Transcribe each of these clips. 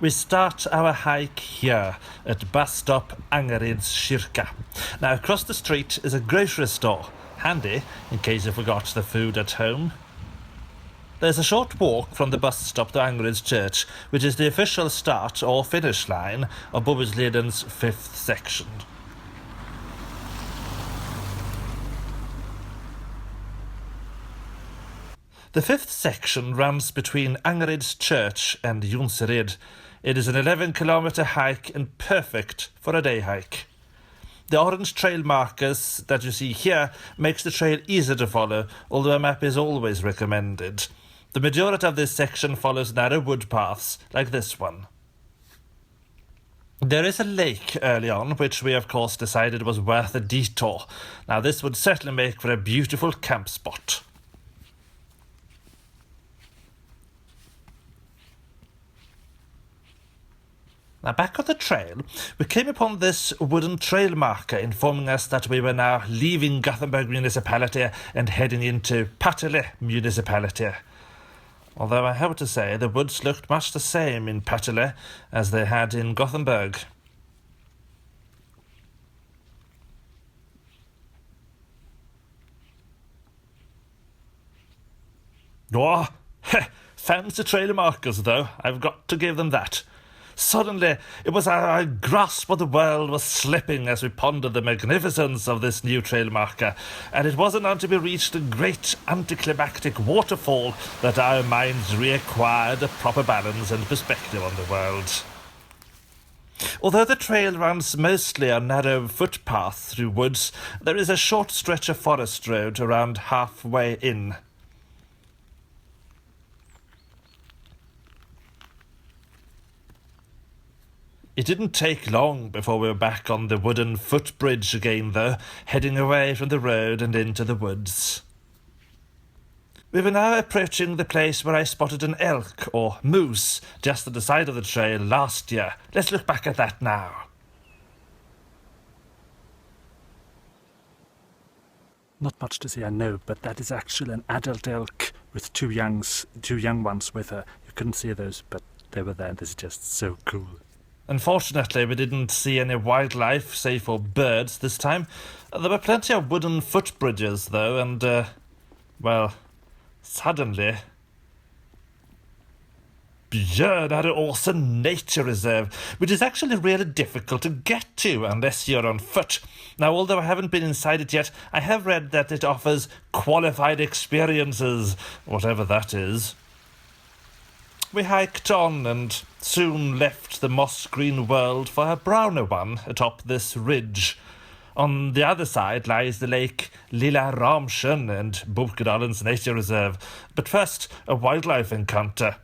We start our hike here at bus stop Angereds kyrka. Now across the street is a grocery store, handy in case you forgot the food at home. There's a short walk from the bus stop to Angereds church, which is the official start or finish line of Bohusleden's 5th section. The 5th section runs between Angereds church and Jonsered. It is an 11-kilometer hike and perfect for a day hike. The orange trail markers that you see here makes the trail easy to follow, although a map is always recommended. The majority of this section follows narrow wood paths, like this one. There is a lake early on, which we of course decided was worth a detour. Now this would certainly make for a beautiful camp spot. Now back on the trail, we came upon this wooden trail marker informing us that we were now leaving Gothenburg municipality and heading into Partille municipality. Although I have to say the woods looked much the same in Partille as they had in Gothenburg. Oh, fancy trail markers though, I've got to give them that. Suddenly, it was our grasp of the world was slipping as we pondered the magnificence of this new trail marker, and it wasn't until we reached a great anticlimactic waterfall that our minds reacquired a proper balance and perspective on the world. Although the trail runs mostly a narrow footpath through woods, there is a short stretch of forest road around halfway in. It didn't take long before we were back on the wooden footbridge again, though, heading away from the road and into the woods. We were now approaching the place where I spotted an elk, or moose, just at the side of the trail last year. Let's look back at that now. Not much to see, I know, but that is actually an adult elk with two young ones with her. You couldn't see those, but they were there, and this is just so cool. Unfortunately, we didn't see any wildlife, save for birds, this time. There were plenty of wooden footbridges, though, and, well, suddenly... Björnare Åsen Nature Reserve, which is actually really difficult to get to unless you're on foot. Now, although I haven't been inside it yet, I have read that it offers qualified experiences, whatever that is. We hiked on and soon left the moss-green world for a browner one atop this ridge. On the other side lies the lake Lilla Ramsjön and Bohusleden Nature Reserve. But first, a wildlife encounter.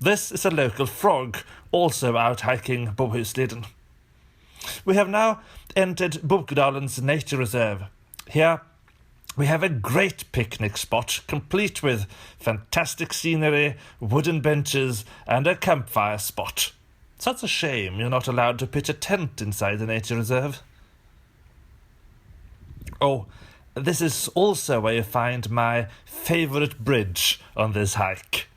This is a local frog, also out hiking Bohusleden. We have now entered Bohusleden Nature Reserve. Here we have a great picnic spot, complete with fantastic scenery, wooden benches, and a campfire spot. Such a shame you're not allowed to pitch a tent inside the nature reserve. Oh, this is also where you find my favorite bridge on this hike.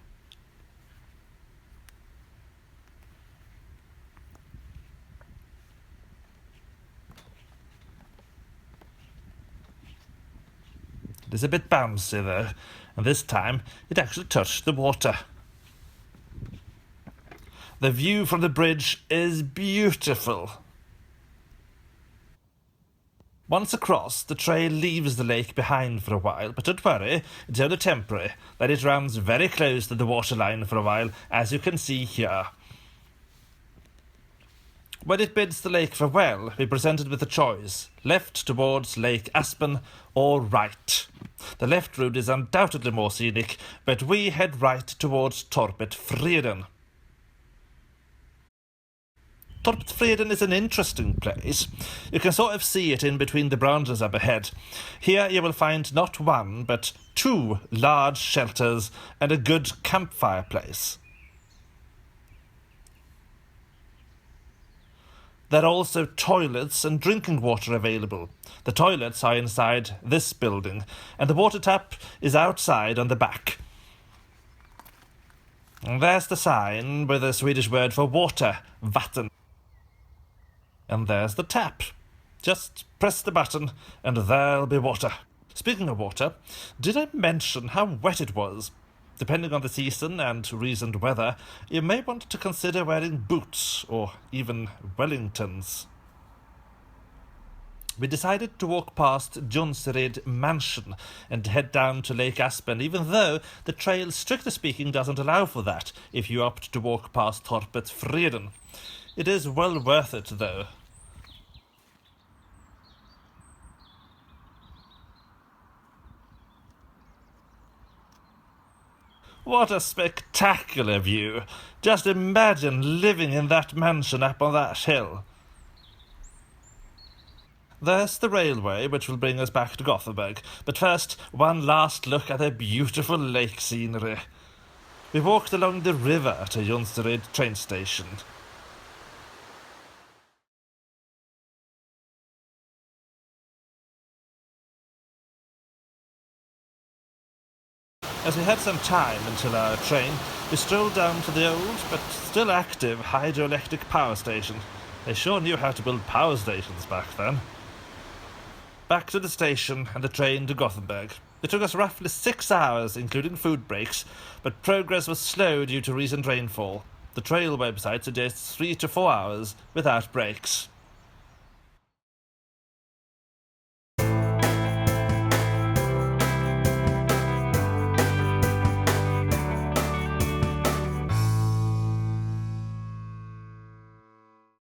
It is a bit bouncy though, and this time it actually touched the water. The view from the bridge is beautiful. Once across, the trail leaves the lake behind for a while, but don't worry, it's only temporary, that it runs very close to the waterline for a while, as you can see here. When it bids the lake farewell, we're presented with a choice, left towards Lake Aspen or right. The left route is undoubtedly more scenic, but we head right towards Torpet Freden. Torpet Freden is an interesting place. You can sort of see it in between the branches up ahead. Here you will find not one, but two large shelters and a good campfire place. There are also toilets and drinking water available. The toilets are inside this building, and the water tap is outside on the back. And there's the sign with the Swedish word for water, vatten. And there's the tap. Just press the button and there'll be water. Speaking of water, did I mention how wet it was? Depending on the season and recent weather, you may want to consider wearing boots or even Wellingtons. We decided to walk past Jonsered mansion and head down to Lake Aspen, even though the trail, strictly speaking, doesn't allow for that if you opt to walk past Torpet Freden. It is well worth it, though. What a spectacular view! Just imagine living in that mansion up on that hill. There's the railway, which will bring us back to Gothenburg. But first, one last look at the beautiful lake scenery. We walked along the river to Jonsered train station. As we had some time until our train, we strolled down to the old, but still active, hydroelectric power station. They sure knew how to build power stations back then. Back to the station and the train to Gothenburg. It took us roughly 6 hours, including food breaks, but progress was slow due to recent rainfall. The trail website suggests 3 to 4 hours without breaks.